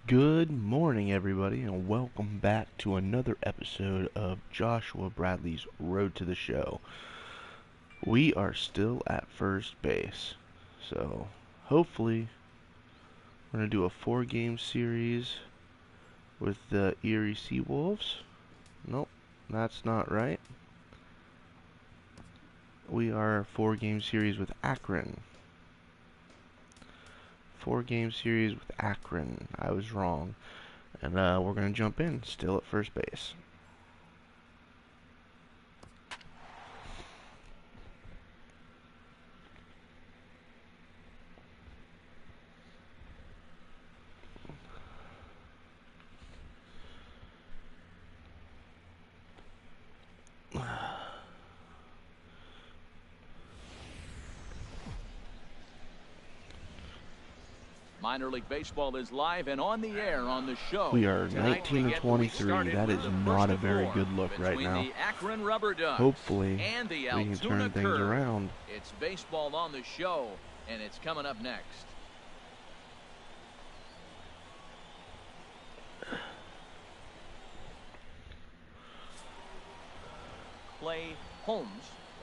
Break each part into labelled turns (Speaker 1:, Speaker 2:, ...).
Speaker 1: Good morning, everybody, and welcome back to another episode of Joshua Bradley's Road to the Show. We are still at first base, so hopefully we're going to do a 4-game series with the Erie Seawolves. Nope, that's not right. We are a 4-game series with Akron. 4-game series with Akron. I was wrong. And we're going to jump in, still at first base.
Speaker 2: Minor League Baseball is live and on the air on the show.
Speaker 1: We are 19 and 23. That is not a very good look right now. Hopefully, we can turn things around.
Speaker 2: It's baseball on the show, and it's coming up next. Clay Holmes,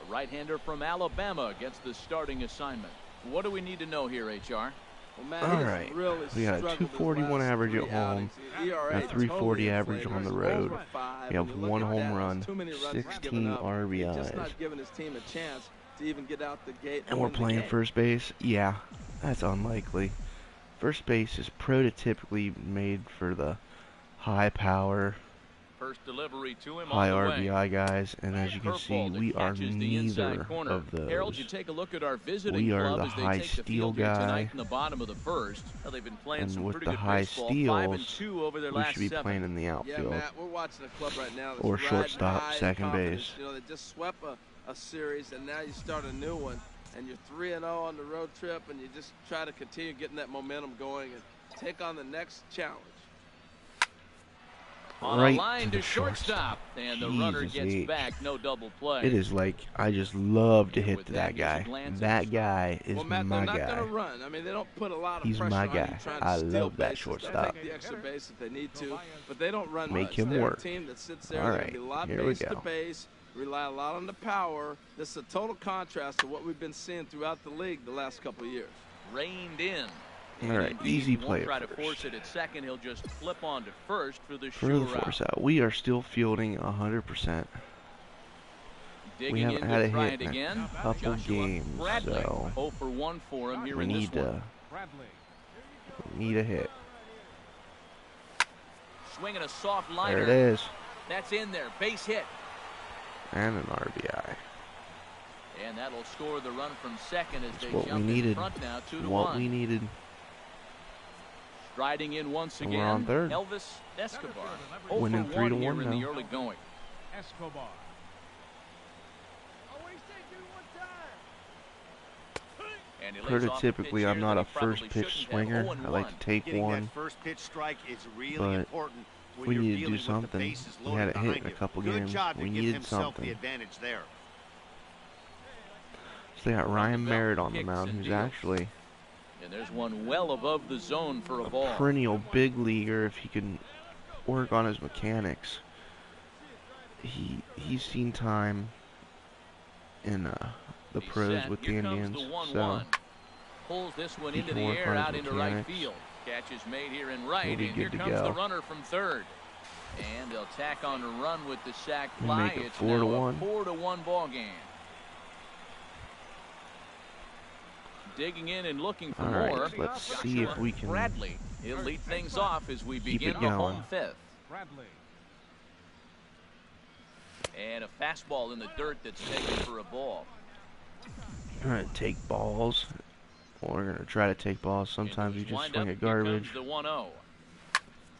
Speaker 2: the right-hander from Alabama, gets the starting assignment. What do we need to know here, HR?
Speaker 3: Well, man,
Speaker 1: Alright, we got a 241 average at home, a 340 average on the road. We have 1 home run, 16 RBIs. And we're playing first base? Yeah, that's unlikely. First base is prototypically made for the high power,
Speaker 2: First delivery to him
Speaker 1: high
Speaker 2: on the
Speaker 1: RBI
Speaker 2: way.
Speaker 1: guys, and as you can see, we are neither of those.
Speaker 2: Harold, you take a look at our visiting
Speaker 1: We are
Speaker 2: club
Speaker 1: the
Speaker 2: as they
Speaker 1: high
Speaker 2: take the
Speaker 1: steal
Speaker 2: field here
Speaker 1: guy,
Speaker 2: tonight in the bottom of the first. Well, they've been playing
Speaker 1: and
Speaker 2: some
Speaker 1: with
Speaker 2: pretty
Speaker 1: the
Speaker 2: good
Speaker 1: high
Speaker 2: baseball,
Speaker 1: steals,
Speaker 2: 5-2 over their
Speaker 1: we
Speaker 2: last
Speaker 1: should be
Speaker 2: 7.
Speaker 1: playing in the
Speaker 3: Yeah,
Speaker 1: outfield.
Speaker 3: Matt, we're watching a club right now that's
Speaker 1: Or
Speaker 3: riding
Speaker 1: shortstop,
Speaker 3: high in
Speaker 1: second
Speaker 3: confidence.
Speaker 1: base.
Speaker 3: You know, they just swept a series, and now you start a new one, and you're 3-0 on the road trip, and you just try to continue getting that momentum going and take on the next challenge.
Speaker 2: On
Speaker 1: Right
Speaker 2: a line
Speaker 1: to the
Speaker 2: shortstop, and the runner
Speaker 1: Jesus
Speaker 2: gets
Speaker 1: H.
Speaker 2: back, no double play.
Speaker 1: It is like, I just love to hit
Speaker 2: With
Speaker 1: to
Speaker 2: that,
Speaker 1: that guy.
Speaker 2: music lands
Speaker 1: That guy is
Speaker 3: Well, Matt,
Speaker 1: my
Speaker 3: they're not
Speaker 1: guy.
Speaker 3: going to run. I mean, they don't put a lot of
Speaker 1: He's
Speaker 3: pressure
Speaker 1: my
Speaker 3: on you
Speaker 1: guy.
Speaker 3: trying to
Speaker 1: I
Speaker 3: steal
Speaker 1: love that
Speaker 3: bases.
Speaker 1: shortstop.
Speaker 3: They'll take the extra base if they need to, but they don't run
Speaker 1: Make
Speaker 3: much.
Speaker 1: him
Speaker 3: They're
Speaker 1: work.
Speaker 3: a team that sits there.
Speaker 1: All
Speaker 3: They're
Speaker 1: right,
Speaker 3: gonna be a lot
Speaker 1: here we
Speaker 3: base to
Speaker 1: go.
Speaker 3: base, rely a lot on the power. This is a total contrast to what we've been seeing throughout the league the last couple of years.
Speaker 2: Reined in.
Speaker 1: All right, easy play
Speaker 2: Try to
Speaker 1: first.
Speaker 2: force it at second. He'll just flip on to first for the
Speaker 1: For the
Speaker 2: sure
Speaker 1: force
Speaker 2: out.
Speaker 1: out. We are still fielding 100%. We haven't had a hit in a couple games,
Speaker 2: Bradley,
Speaker 1: so
Speaker 2: 0 for 1 for him here
Speaker 1: we
Speaker 2: in this
Speaker 1: need
Speaker 2: one.
Speaker 1: a hit.
Speaker 2: Swinging a soft liner.
Speaker 1: There it is.
Speaker 2: That's in there. Base hit.
Speaker 1: And an RBI.
Speaker 2: And that'll score the run from second as they
Speaker 1: What we
Speaker 2: jump in
Speaker 1: needed.
Speaker 2: front now, 2-1.
Speaker 1: What we needed.
Speaker 2: Striding in once
Speaker 1: And
Speaker 2: again,
Speaker 1: we're on third.
Speaker 2: Elvis Escobar. 0
Speaker 1: Winning
Speaker 2: for 1
Speaker 1: 3-1
Speaker 2: here in the
Speaker 1: now.
Speaker 2: early going.
Speaker 4: Escobar.
Speaker 2: And he lays off a pitch
Speaker 1: Prototypically,
Speaker 2: here
Speaker 1: I'm not
Speaker 2: that
Speaker 1: a
Speaker 2: he probably
Speaker 1: first pitch
Speaker 2: shouldn't have.
Speaker 1: swinger.
Speaker 2: 0-1.
Speaker 1: I like to take
Speaker 5: Getting
Speaker 1: one.
Speaker 5: that first pitch strike is really
Speaker 1: but
Speaker 5: important when
Speaker 1: we
Speaker 5: you're
Speaker 1: need to do
Speaker 5: dealing with the
Speaker 1: something.
Speaker 5: bases
Speaker 1: We
Speaker 5: loaded
Speaker 1: had a hit
Speaker 5: behind
Speaker 1: in a
Speaker 5: you.
Speaker 1: couple
Speaker 5: Good
Speaker 1: games.
Speaker 5: job to
Speaker 1: We
Speaker 5: give
Speaker 1: needed
Speaker 5: himself the
Speaker 1: something.
Speaker 5: advantage there.
Speaker 1: So they got Ryan
Speaker 2: the
Speaker 1: Merritt
Speaker 2: belt,
Speaker 1: on the
Speaker 2: kicks
Speaker 1: mound,
Speaker 2: and
Speaker 1: who's
Speaker 2: deals.
Speaker 1: actually
Speaker 2: And there's one well above the zone for a ball.
Speaker 1: perennial big leaguer if he can work on his mechanics. He's seen time in the
Speaker 2: He's
Speaker 1: pros
Speaker 2: set.
Speaker 1: with the
Speaker 2: Here comes
Speaker 1: Indians,
Speaker 2: the 1-1.
Speaker 1: so
Speaker 2: Pulls this one
Speaker 1: he
Speaker 2: into
Speaker 1: can
Speaker 2: the
Speaker 1: work
Speaker 2: air
Speaker 1: on his
Speaker 2: out into right
Speaker 1: mechanics.
Speaker 2: field. Catch is made here in right,
Speaker 1: He'll
Speaker 2: and
Speaker 1: be
Speaker 2: here
Speaker 1: good to
Speaker 2: comes
Speaker 1: go.
Speaker 2: the runner from third. And they'll tack on the run with the sac
Speaker 1: We
Speaker 2: fly.
Speaker 1: make it
Speaker 2: It's
Speaker 1: 4-1.
Speaker 2: now a 4-1 ball game. Digging in and looking for
Speaker 1: All right,
Speaker 2: more.
Speaker 1: let's see if we can
Speaker 2: Bradley. He'll lead things off as we
Speaker 1: keep
Speaker 2: begin
Speaker 1: it
Speaker 2: the
Speaker 1: going.
Speaker 2: home fifth.
Speaker 4: Bradley.
Speaker 2: And a fastball in the dirt that's taken for a ball.
Speaker 1: We're gonna take balls. We're gonna try to take balls. Sometimes we
Speaker 2: Into
Speaker 1: just
Speaker 2: his
Speaker 1: swing
Speaker 2: windup,
Speaker 1: at garbage.
Speaker 2: here comes the 1-0.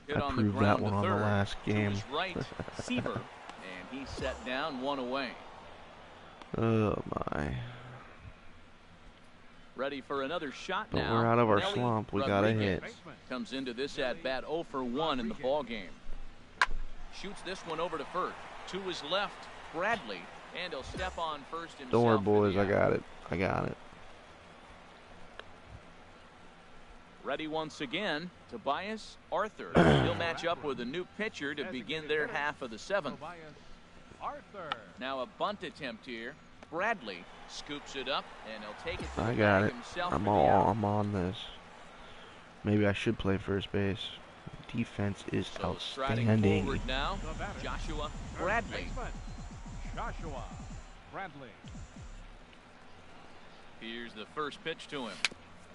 Speaker 2: Hit
Speaker 1: I
Speaker 2: on the
Speaker 1: proved that
Speaker 2: ground
Speaker 1: one
Speaker 2: to
Speaker 1: on the
Speaker 2: third.
Speaker 1: last
Speaker 2: To
Speaker 1: game.
Speaker 2: his right, Seaver, and he's set down, 1 away.
Speaker 1: Oh my!
Speaker 2: Ready for another shot
Speaker 1: But
Speaker 2: now.
Speaker 1: we're out of our
Speaker 2: Nelly
Speaker 1: slump. We got a hit.
Speaker 2: Rodriguez comes into this at bat 0 for 1 in the ball game. Shoots this one over to first. To his left, Bradley, and he'll step on first himself.
Speaker 1: Don't worry,
Speaker 2: for
Speaker 1: boys.
Speaker 2: the
Speaker 1: I
Speaker 2: out.
Speaker 1: got it. I got it.
Speaker 2: Ready once again, Tobias Arthur. He'll match up with a new pitcher to begin their half of the 7th. Now a bunt attempt here. Bradley scoops it up, and he'll take it to
Speaker 1: I
Speaker 2: the
Speaker 1: got
Speaker 2: bag
Speaker 1: it.
Speaker 2: himself
Speaker 1: I'm
Speaker 2: for the out.
Speaker 1: on this. Maybe I should play first base. Defense is
Speaker 2: So striding
Speaker 1: outstanding.
Speaker 2: forward now, Joshua Bradley.
Speaker 4: Joshua Bradley.
Speaker 2: Here's the first pitch to him.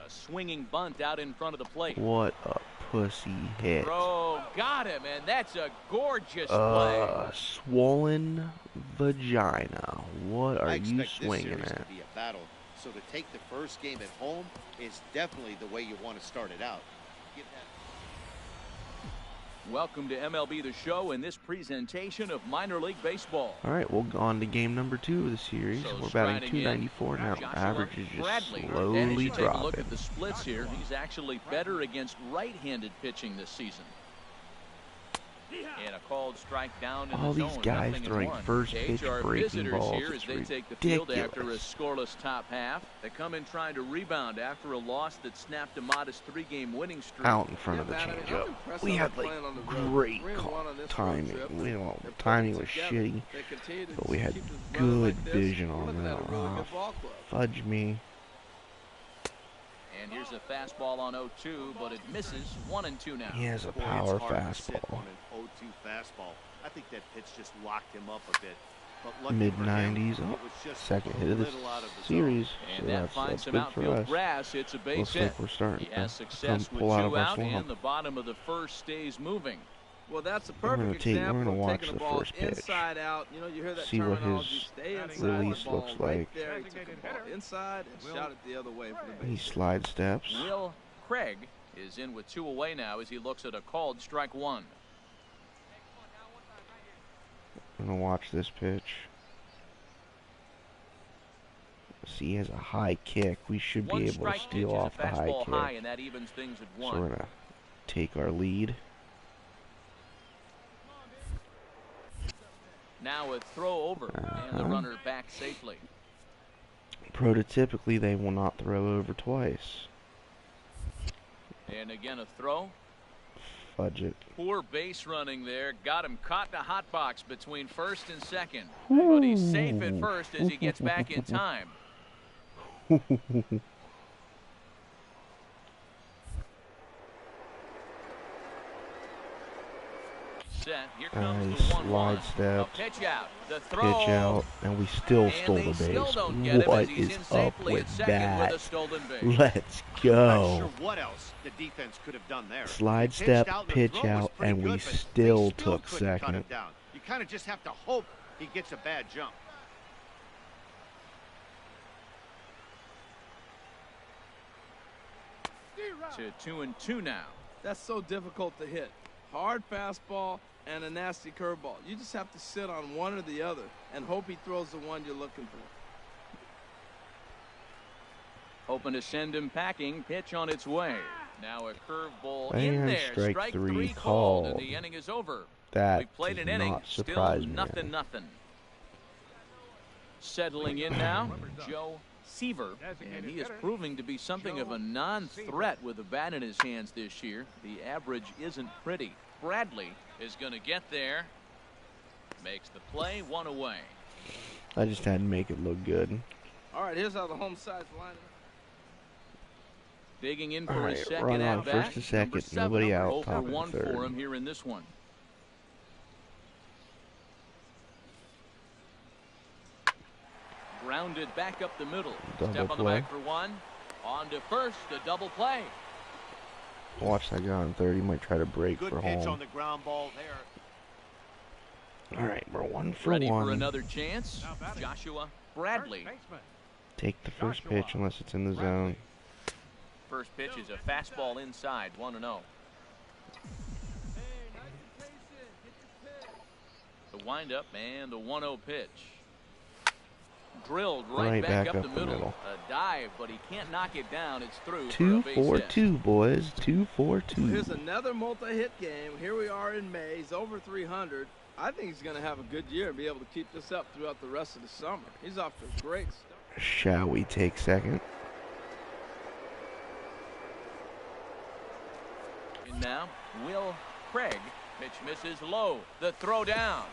Speaker 2: A swinging bunt out in front of the plate.
Speaker 1: What a pussy hit.
Speaker 2: Throw, got him, and that's a gorgeous play.
Speaker 1: Swollen vagina. What are you swinging
Speaker 5: this series
Speaker 1: at?
Speaker 5: to be a battle. So to take the first game at home is definitely the way you want to start it out. Give that.
Speaker 2: Welcome to MLB The Show and this presentation of minor league baseball.
Speaker 1: All right, we'll go on to game number 2 of the series.
Speaker 2: So
Speaker 1: We're batting
Speaker 2: striding in,
Speaker 1: .294 now.
Speaker 2: Joshua
Speaker 1: Average is just
Speaker 2: Bradley. And as
Speaker 1: slowly
Speaker 2: you take a look
Speaker 1: dropping.
Speaker 2: at the splits here, he's actually better against right-handed pitching this season. And a called strike down in
Speaker 1: All
Speaker 2: the
Speaker 1: these
Speaker 2: zone,
Speaker 1: guys
Speaker 2: 0-1.
Speaker 1: throwing first pitch
Speaker 2: HR
Speaker 1: breaking
Speaker 2: visitors
Speaker 1: balls.
Speaker 2: here as
Speaker 1: It's
Speaker 2: they take the field after a
Speaker 1: ridiculous.
Speaker 2: scoreless top half. They come in trying to rebound after a loss that snapped a modest 3-game winning streak.
Speaker 1: Out in front of the
Speaker 3: Yeah, man,
Speaker 1: changeup.
Speaker 3: I'm impressed
Speaker 1: We
Speaker 3: how
Speaker 1: had
Speaker 3: they're
Speaker 1: like
Speaker 3: playing on the road.
Speaker 1: great
Speaker 3: 3-1 on this road
Speaker 1: timing.
Speaker 3: trip.
Speaker 1: We know
Speaker 3: They're putting
Speaker 1: timing
Speaker 3: it
Speaker 1: was
Speaker 3: together.
Speaker 1: shitty,
Speaker 3: They continue to
Speaker 1: but we had
Speaker 3: keep this running
Speaker 1: good
Speaker 3: like this.
Speaker 1: vision
Speaker 3: We're
Speaker 1: on
Speaker 3: looking
Speaker 1: that.
Speaker 3: at a really
Speaker 1: Oh,
Speaker 3: good ball club.
Speaker 1: fudge me.
Speaker 2: And here's a fastball on 0-2, but it misses. 1-2 now.
Speaker 1: He has a
Speaker 5: Boy,
Speaker 1: power
Speaker 5: it's hard to sit
Speaker 1: fastball.
Speaker 5: on an 0-2 fastball. I think that pitch just locked him up a bit. But lucky
Speaker 1: Mid
Speaker 5: for him,
Speaker 1: 90s.
Speaker 5: it
Speaker 1: Oh,
Speaker 5: was just
Speaker 1: second
Speaker 5: a
Speaker 1: hit of the
Speaker 5: little out of the zone.
Speaker 1: series.
Speaker 2: And
Speaker 1: So
Speaker 2: that
Speaker 1: that's
Speaker 2: finds some
Speaker 1: good for
Speaker 2: outfield
Speaker 1: us.
Speaker 2: grass. It's a base
Speaker 1: Looks
Speaker 2: hit.
Speaker 1: like we're starting
Speaker 2: He has
Speaker 1: to
Speaker 2: success with
Speaker 1: pull out
Speaker 2: 2
Speaker 1: of our
Speaker 2: out, and
Speaker 1: slump.
Speaker 2: the bottom of the first stays moving.
Speaker 3: Well, that's a
Speaker 1: We're gonna
Speaker 3: perfect
Speaker 1: take- we're
Speaker 3: example
Speaker 1: gonna
Speaker 3: of
Speaker 1: watch
Speaker 3: taking the
Speaker 1: the
Speaker 3: ball
Speaker 1: first pitch.
Speaker 3: inside out. You know, you hear that
Speaker 1: See what
Speaker 3: terminology.
Speaker 1: his
Speaker 3: Stay inside
Speaker 1: release
Speaker 3: the ball
Speaker 1: looks
Speaker 3: right
Speaker 1: like.
Speaker 3: there. He took the ball inside and shot it the other way for the
Speaker 1: He
Speaker 3: base.
Speaker 1: slide steps.
Speaker 2: Will Craig is in with 2 away now as he looks at a called strike 1.
Speaker 1: I'm gonna watch this pitch. See, he has a high kick. We should be
Speaker 2: One
Speaker 1: able to
Speaker 2: strike pitch
Speaker 1: steal
Speaker 2: is a
Speaker 1: off the high
Speaker 2: fastball high,
Speaker 1: kick.
Speaker 2: and that evens things at
Speaker 1: So
Speaker 2: 1.
Speaker 1: we're gonna take our lead.
Speaker 2: Now a throw over, and the runner back safely.
Speaker 1: Prototypically, they will not throw over twice.
Speaker 2: And again a throw.
Speaker 1: Fudge it.
Speaker 2: Poor base running there. Got him caught in a hot box between first and second. But he's safe at first as he gets back in time. Set. Here comes
Speaker 1: Nice
Speaker 2: the 1-1.
Speaker 1: slide
Speaker 2: A
Speaker 1: step.
Speaker 2: pitch out. The throw.
Speaker 1: Pitch out, and we still
Speaker 2: And
Speaker 1: stole
Speaker 2: they
Speaker 1: the
Speaker 2: still
Speaker 1: base.
Speaker 2: don't get him as
Speaker 1: What
Speaker 2: he's
Speaker 1: is
Speaker 2: in
Speaker 1: up
Speaker 2: safely
Speaker 1: with
Speaker 2: at second
Speaker 1: that?
Speaker 2: with a stolen base.
Speaker 1: Let's
Speaker 5: Not
Speaker 1: go.
Speaker 5: sure what else the defense could have done there.
Speaker 1: Slide
Speaker 5: They pitched
Speaker 1: step,
Speaker 5: out, the
Speaker 1: pitch
Speaker 5: throw was
Speaker 1: out,
Speaker 5: pretty
Speaker 1: and we
Speaker 5: good, but they
Speaker 1: still took
Speaker 5: couldn't cut
Speaker 1: second.
Speaker 5: him down. You kind of just have to hope he gets a bad jump.
Speaker 2: To 2-2 now.
Speaker 3: That's so difficult to hit. Hard fastball and a nasty curveball. You just have to sit on one or the other and hope he throws the one you're looking for.
Speaker 2: Hoping to send him packing. Pitch on its way. Now a curveball in
Speaker 1: And
Speaker 2: there.
Speaker 1: strike three
Speaker 2: three
Speaker 1: called.
Speaker 2: and the inning is over.
Speaker 1: That
Speaker 2: We played
Speaker 1: does
Speaker 2: an inning.
Speaker 1: not
Speaker 2: Still
Speaker 1: surprise me.
Speaker 2: nothing. Settling in now, Joe Seaver, and he is proving to be something of a non-threat with the bat in his hands this year. The average isn't pretty. Bradley is going to get there. Makes the play, 1 away.
Speaker 1: I just had to make it look good.
Speaker 3: All right, here's how the home side's lining up.
Speaker 2: Digging in for
Speaker 1: All
Speaker 2: his
Speaker 1: right,
Speaker 2: second
Speaker 1: run on
Speaker 2: at bat.
Speaker 1: first and second,
Speaker 2: Number 7,
Speaker 1: nobody out,
Speaker 2: 0 for
Speaker 1: top and
Speaker 2: 1
Speaker 1: third.
Speaker 2: for him here in this one. Grounded back up the middle.
Speaker 1: Double
Speaker 2: Step on the
Speaker 1: play.
Speaker 2: back for 1. On to first, a double play.
Speaker 1: Watch that guy on third. He might try to break
Speaker 5: Good
Speaker 1: for
Speaker 5: pitch on
Speaker 1: home.
Speaker 5: the ground ball there.
Speaker 1: All right, we're 1 for
Speaker 2: Ready
Speaker 1: 1.
Speaker 2: for another chance. Joshua Bradley.
Speaker 1: Take the first pitch unless it's in the zone.
Speaker 2: First pitch is a fastball inside, 1-0. The windup and the 1-0 pitch. Drilled right back up the middle. A dive, but he can't knock it down. It's through.
Speaker 1: 2
Speaker 2: for a base
Speaker 1: for
Speaker 2: hit.
Speaker 1: 2, boys. 2 for 2.
Speaker 3: Here's another multi-hit game. Here we are in May. He's over 300. I think he's going to have a good year and be able to keep this up throughout the rest of the summer. He's off to a great start.
Speaker 1: Shall we take second?
Speaker 2: Now, Will Craig. Pitch misses low. The throw down.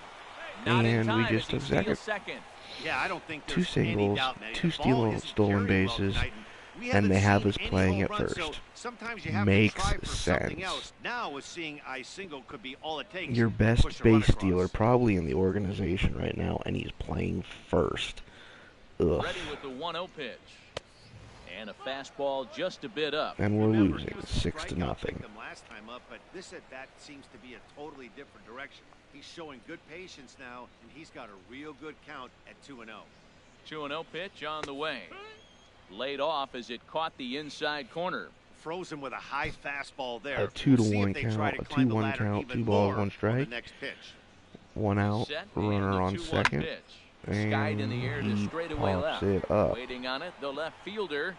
Speaker 2: Not in
Speaker 1: And
Speaker 2: time
Speaker 1: we just
Speaker 2: as he
Speaker 1: took second.
Speaker 2: steals second.
Speaker 5: Yeah, I don't think
Speaker 1: Two
Speaker 5: there's any
Speaker 1: singles,
Speaker 5: doubt, Matty.
Speaker 1: two
Speaker 5: The ball isn't
Speaker 1: stolen
Speaker 5: carrying well
Speaker 1: bases,
Speaker 5: tonight, we
Speaker 1: and
Speaker 5: haven't
Speaker 1: they have
Speaker 5: seen
Speaker 1: us
Speaker 5: any
Speaker 1: playing
Speaker 5: home
Speaker 1: at
Speaker 5: runs, so
Speaker 1: first.
Speaker 5: sometimes you have
Speaker 1: Makes
Speaker 5: to try for something
Speaker 1: sense.
Speaker 5: else. Now, with seeing I single could be all it takes.
Speaker 1: Your
Speaker 5: to
Speaker 1: best
Speaker 5: push a run
Speaker 1: base
Speaker 5: across.
Speaker 1: stealer probably in the organization right now, and he's playing first. Ugh.
Speaker 2: Ready with the 1-0 pitch. And a fastball just a bit up.
Speaker 1: And we're
Speaker 5: Remember,
Speaker 1: losing
Speaker 5: he was a
Speaker 1: 6-0.
Speaker 5: strikeout victim last time up, but this at bat seems to be a totally different direction. He's showing good patience now, and he's got a real good count at 2-0.
Speaker 2: 2-0 pitch on the way. Laid off as it caught the inside corner.
Speaker 5: Frozen with a high fastball there.
Speaker 1: A 2-1
Speaker 5: See if they try
Speaker 1: count,
Speaker 5: to
Speaker 1: a
Speaker 5: climb the
Speaker 1: 2-1
Speaker 5: ladder
Speaker 1: count,
Speaker 5: even
Speaker 1: 2 balls,
Speaker 5: more
Speaker 1: 1
Speaker 5: on
Speaker 1: strike.
Speaker 5: the next pitch.
Speaker 1: 1 out,
Speaker 2: Set,
Speaker 1: runner
Speaker 2: and the
Speaker 1: on
Speaker 2: 2-1
Speaker 1: second,
Speaker 2: pitch.
Speaker 1: and
Speaker 2: Skied in the air to
Speaker 1: he
Speaker 2: straightaway
Speaker 1: pops
Speaker 2: left.
Speaker 1: it up.
Speaker 2: Waiting on it, the left fielder.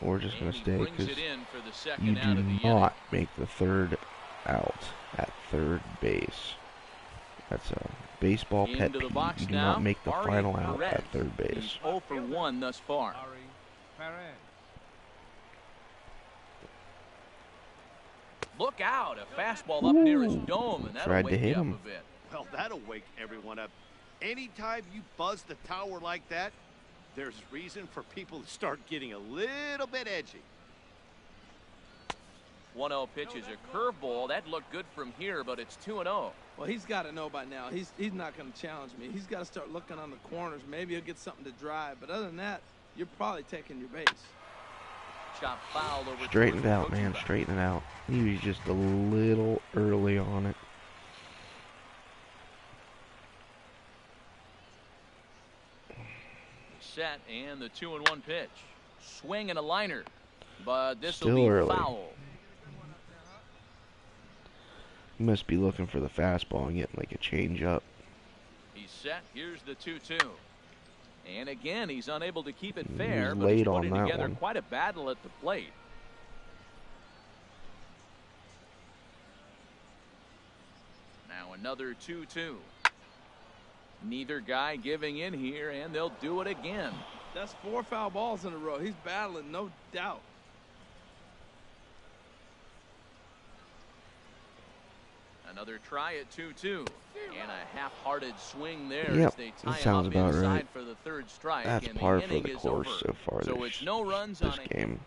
Speaker 1: We're just going
Speaker 2: And
Speaker 1: to
Speaker 2: he
Speaker 1: stay
Speaker 2: brings
Speaker 1: because
Speaker 2: it in for the
Speaker 1: you
Speaker 2: second
Speaker 1: do
Speaker 2: out of the inning.
Speaker 1: not make the third out at third base. That's a baseball pet
Speaker 2: Into the
Speaker 1: peeve.
Speaker 2: box
Speaker 1: You do
Speaker 2: now,
Speaker 1: not make the
Speaker 2: Ari
Speaker 1: final out
Speaker 2: Perez.
Speaker 1: at third
Speaker 2: He's
Speaker 1: base.
Speaker 2: 0 for 1 thus far.
Speaker 4: Ari Perez.
Speaker 2: Look out, a fastball up near his dome, and that'll
Speaker 1: Tried to
Speaker 2: wake
Speaker 1: hit
Speaker 2: you up
Speaker 1: him.
Speaker 2: a bit.
Speaker 5: Well, that'll wake everyone up. Anytime you buzz the tower like that, there's reason for people to start getting a little bit edgy.
Speaker 2: 1-0 pitch is a curveball. That looked good from here, but it's 2-0.
Speaker 3: Well, he's got to know by now. He's not going to challenge me. He's got to start looking on the corners. Maybe he'll get something to drive. But other than that, you're probably taking your base.
Speaker 2: Chop foul over.
Speaker 1: Straighten it
Speaker 2: towards
Speaker 1: out,
Speaker 2: the
Speaker 1: man.
Speaker 2: coaching
Speaker 1: Straighten it out. He was just a little early on it.
Speaker 2: set and the 2-1 pitch. Swing and a liner, but this will
Speaker 1: Still
Speaker 2: be
Speaker 1: early.
Speaker 2: foul.
Speaker 1: He must be looking for the fastball and getting like a change up.
Speaker 2: He's set. Here's the 2-2. And again, he's unable to keep it fair,
Speaker 1: He's
Speaker 2: but he's
Speaker 1: late on
Speaker 2: putting
Speaker 1: that
Speaker 2: together
Speaker 1: one.
Speaker 2: quite a battle at the plate. Now another 2-2. Neither guy giving in here, and they'll do it again.
Speaker 3: That's 4 foul balls in a row. He's battling, no doubt.
Speaker 2: Another try at 2-2. And a half-hearted swing there
Speaker 1: Yep,
Speaker 2: as they tie
Speaker 1: that
Speaker 2: him
Speaker 1: sounds
Speaker 2: up
Speaker 1: about
Speaker 2: inside
Speaker 1: right.
Speaker 2: for the third strike.
Speaker 1: That's
Speaker 2: and
Speaker 1: par
Speaker 2: the
Speaker 1: for
Speaker 2: inning
Speaker 1: the
Speaker 2: is
Speaker 1: course
Speaker 2: over.
Speaker 1: so far
Speaker 2: So
Speaker 1: this,
Speaker 2: it's no runs
Speaker 1: this
Speaker 2: on a
Speaker 1: game.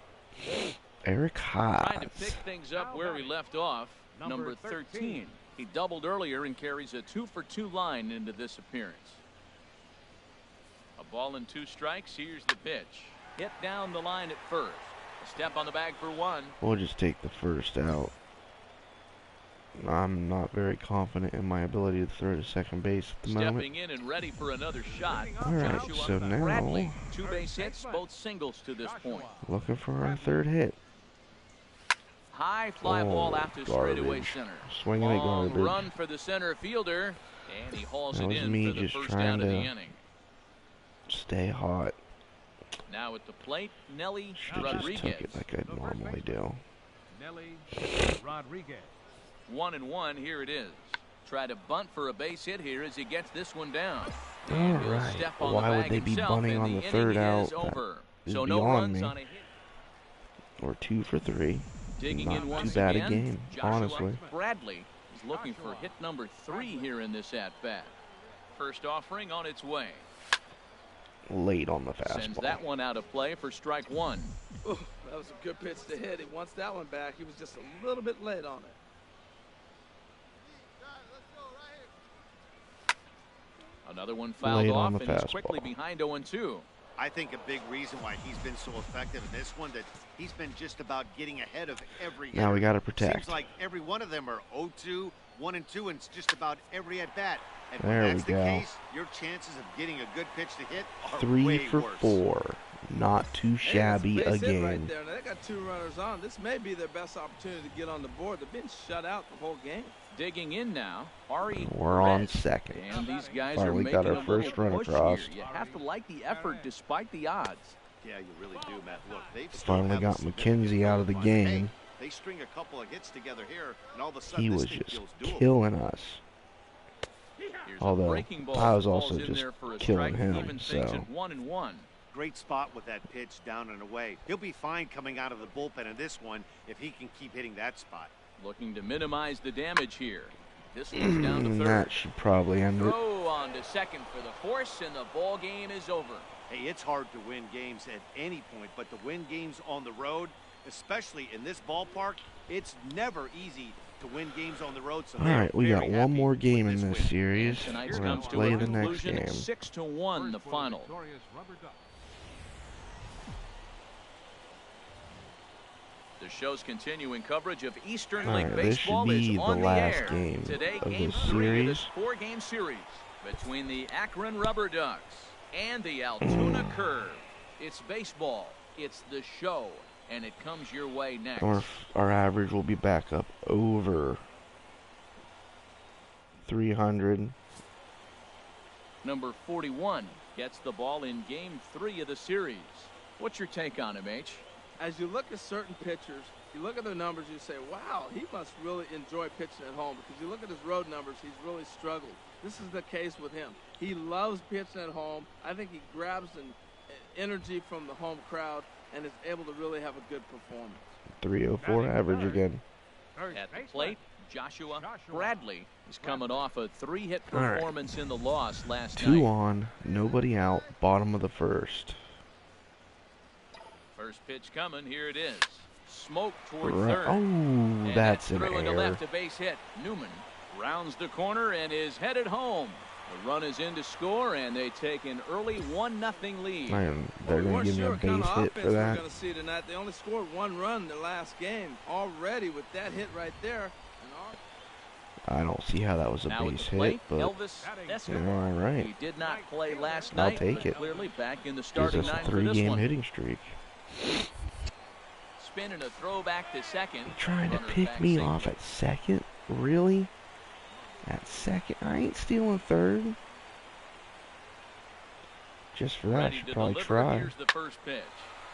Speaker 1: Eric
Speaker 2: Trying to
Speaker 1: Haas.
Speaker 2: pick things up where we left off. Number 13. He doubled earlier and carries a 2-for-2 line into this appearance. A ball and 2 strikes. Here's the pitch. Hit down the line at first. A step on the bag for 1.
Speaker 1: We'll just take the first out. I'm not very confident in my ability to throw to second base at the moment.
Speaker 2: Stepping in and ready for another shot.
Speaker 1: All right,
Speaker 2: Joshua
Speaker 1: so now
Speaker 2: Bradley. 2 base hits, both singles to this point.
Speaker 1: looking for our third hit.
Speaker 2: High fly ball out to straightaway
Speaker 1: garbage.
Speaker 2: center.
Speaker 1: Swinging at
Speaker 2: Long
Speaker 1: garbage.
Speaker 2: run for the center fielder, and he hauls
Speaker 1: That
Speaker 2: it
Speaker 1: was
Speaker 2: in
Speaker 1: me
Speaker 2: for the
Speaker 1: just
Speaker 2: first
Speaker 1: trying
Speaker 2: out of the
Speaker 1: to
Speaker 2: inning.
Speaker 1: Stay hot.
Speaker 2: Now at the plate, Nelly
Speaker 1: Should have just took
Speaker 2: Rodriguez.
Speaker 1: it like I normally do.
Speaker 4: Nelly Rodriguez.
Speaker 2: 1-1. Here it is. Try to bunt for a base hit here as he gets this one down.
Speaker 1: All
Speaker 2: And he'll
Speaker 1: right.
Speaker 2: step on
Speaker 1: Why
Speaker 2: the
Speaker 1: would
Speaker 2: bag
Speaker 1: they be
Speaker 2: himself,
Speaker 1: bunting
Speaker 2: and
Speaker 1: on the
Speaker 2: inning
Speaker 1: third
Speaker 2: is
Speaker 1: out? That
Speaker 2: over.
Speaker 1: is
Speaker 2: So no
Speaker 1: beyond
Speaker 2: runs
Speaker 1: me.
Speaker 2: on a hit.
Speaker 1: Or 2 for 3.
Speaker 2: Digging
Speaker 1: Not
Speaker 2: in
Speaker 1: too
Speaker 2: once
Speaker 1: bad
Speaker 2: again.
Speaker 1: a game,
Speaker 2: Joshua
Speaker 1: honestly.
Speaker 2: Bradley is looking for hit number 3 here in this at bat. First offering on its way.
Speaker 1: Late on the
Speaker 2: Sends
Speaker 1: fastball.
Speaker 2: that one out of play for strike 1.
Speaker 3: Ooh, that was a good pitch to hit. He wants that one back. He was just a little bit late on it.
Speaker 2: Another one fouled
Speaker 1: Late on
Speaker 2: off,
Speaker 1: the
Speaker 2: and he's quickly
Speaker 1: fastball.
Speaker 2: behind 0-2.
Speaker 5: I think a big reason why he's been so effective in this one that he's been just about getting ahead of every
Speaker 1: Now we
Speaker 5: hitter.
Speaker 1: got to protect.
Speaker 5: Seems like every one of them are 0-2, 1-2, and it's just about every at bat. And
Speaker 1: There
Speaker 5: when
Speaker 1: we
Speaker 5: that's the
Speaker 1: go.
Speaker 5: case, your chances of getting a good pitch to hit are
Speaker 1: 3
Speaker 5: way
Speaker 1: for
Speaker 5: worse.
Speaker 1: 4. Not too shabby
Speaker 3: Hey, that's a base hit
Speaker 1: again.
Speaker 3: right there. Now, they got 2 runners on. This may be their best opportunity to get on the board. They've been shut out the whole game.
Speaker 2: Digging in now, Ari
Speaker 1: We're on
Speaker 2: Perez.
Speaker 1: second.
Speaker 2: And these guys
Speaker 1: Finally
Speaker 2: are making
Speaker 1: got our
Speaker 2: a
Speaker 1: first
Speaker 2: little
Speaker 1: run
Speaker 2: push
Speaker 1: across.
Speaker 2: here. You have to like the effort despite the odds.
Speaker 5: Yeah, you really do, Matt. Look, they've still
Speaker 1: Finally
Speaker 5: have a
Speaker 1: got
Speaker 5: significant
Speaker 1: McKenzie out of the
Speaker 5: run.
Speaker 1: game.
Speaker 5: Hey, they string a couple of hits together here, and all of a sudden
Speaker 1: He
Speaker 5: this
Speaker 1: was
Speaker 5: thing
Speaker 1: just
Speaker 5: feels doable.
Speaker 1: killing us.
Speaker 2: Here's a
Speaker 1: Although,
Speaker 2: breaking ball
Speaker 1: I was
Speaker 2: that
Speaker 1: also
Speaker 2: falls in
Speaker 1: just
Speaker 2: there for a
Speaker 1: killing
Speaker 2: strike,
Speaker 1: him,
Speaker 2: even things
Speaker 1: so.
Speaker 2: at 1-1.
Speaker 5: Great spot with that pitch down and away. He'll be fine coming out of the bullpen in this one if he can keep hitting that spot.
Speaker 2: Looking to minimize the damage here. This one's down to third.
Speaker 1: That should probably end it.
Speaker 2: Throw on to second for the force, and the ball game is over.
Speaker 5: Hey, it's hard to win games at any point, but to win games on the road, especially in this ballpark, it's never easy to win games on the road. So
Speaker 1: All right, we got one more game in this
Speaker 5: win.
Speaker 1: series.
Speaker 2: Tonight's
Speaker 1: We're going
Speaker 2: comes
Speaker 1: to
Speaker 2: to
Speaker 1: play
Speaker 2: a
Speaker 1: the next
Speaker 2: conclusion
Speaker 1: game.
Speaker 2: 6-1 the final.
Speaker 4: Victorious Rubber Duck.
Speaker 2: The show's continuing coverage of Eastern
Speaker 1: All
Speaker 2: League
Speaker 1: right, this should
Speaker 2: Baseball
Speaker 1: be
Speaker 2: is
Speaker 1: the
Speaker 2: on the
Speaker 1: last
Speaker 2: air.
Speaker 1: game
Speaker 2: Today,
Speaker 1: of
Speaker 2: game
Speaker 1: this
Speaker 2: 3 of this
Speaker 1: series.
Speaker 2: 4-game series between the Akron Rubber Ducks and the Altoona Curve. It's baseball, it's the show, and it comes your way next.
Speaker 1: Our average will be back up over 300.
Speaker 2: Number 41 gets the ball in game 3 of the series. What's your take on him, H?
Speaker 3: As you look at certain pitchers, you look at their numbers, you say, wow, he must really enjoy pitching at home, because you look at his road numbers, he's really struggled. This is the case with him. He loves pitching at home. I think he grabs an energy from the home crowd and is able to really have a good performance.
Speaker 1: 304 average again.
Speaker 2: At the plate, Joshua Bradley is coming off a 3-hit
Speaker 1: All right.
Speaker 2: performance in the loss last
Speaker 1: 2
Speaker 2: night.
Speaker 1: on, nobody out, bottom of the first.
Speaker 2: First pitch coming, here it is. Smoke toward
Speaker 1: Right.
Speaker 2: third.
Speaker 1: Oh,
Speaker 2: And
Speaker 1: that's an
Speaker 2: through into
Speaker 1: error.
Speaker 2: left, a base hit. Newman rounds the corner and is headed home. The run is in to score, and they take an early 1-0 lead.
Speaker 1: Man, they're going to give me a base hit for
Speaker 3: We're
Speaker 1: that.
Speaker 3: going to see tonight. They only scored 1 run in the last game. Already with that hit right there.
Speaker 1: I don't see how that was a
Speaker 2: Now at
Speaker 1: base
Speaker 2: the plate,
Speaker 1: hit, but
Speaker 2: Elvis
Speaker 1: yeah,
Speaker 2: Escobar.
Speaker 1: all right.
Speaker 2: He did not play last
Speaker 1: I'll
Speaker 2: night,
Speaker 1: take
Speaker 2: but
Speaker 1: it.
Speaker 2: clearly back in the
Speaker 1: Gives
Speaker 2: starting
Speaker 1: us a
Speaker 2: nine for this
Speaker 1: 3-game
Speaker 2: one.
Speaker 1: hitting streak.
Speaker 2: Spin and a throw back to second.
Speaker 1: Trying to
Speaker 2: Runner
Speaker 1: pick
Speaker 2: back
Speaker 1: me
Speaker 2: safely.
Speaker 1: off at second? Really? At second? I ain't stealing third. Just for that, I
Speaker 2: Ready
Speaker 1: should
Speaker 2: to
Speaker 1: probably
Speaker 2: deliver.
Speaker 1: try.
Speaker 2: Here's the first pitch.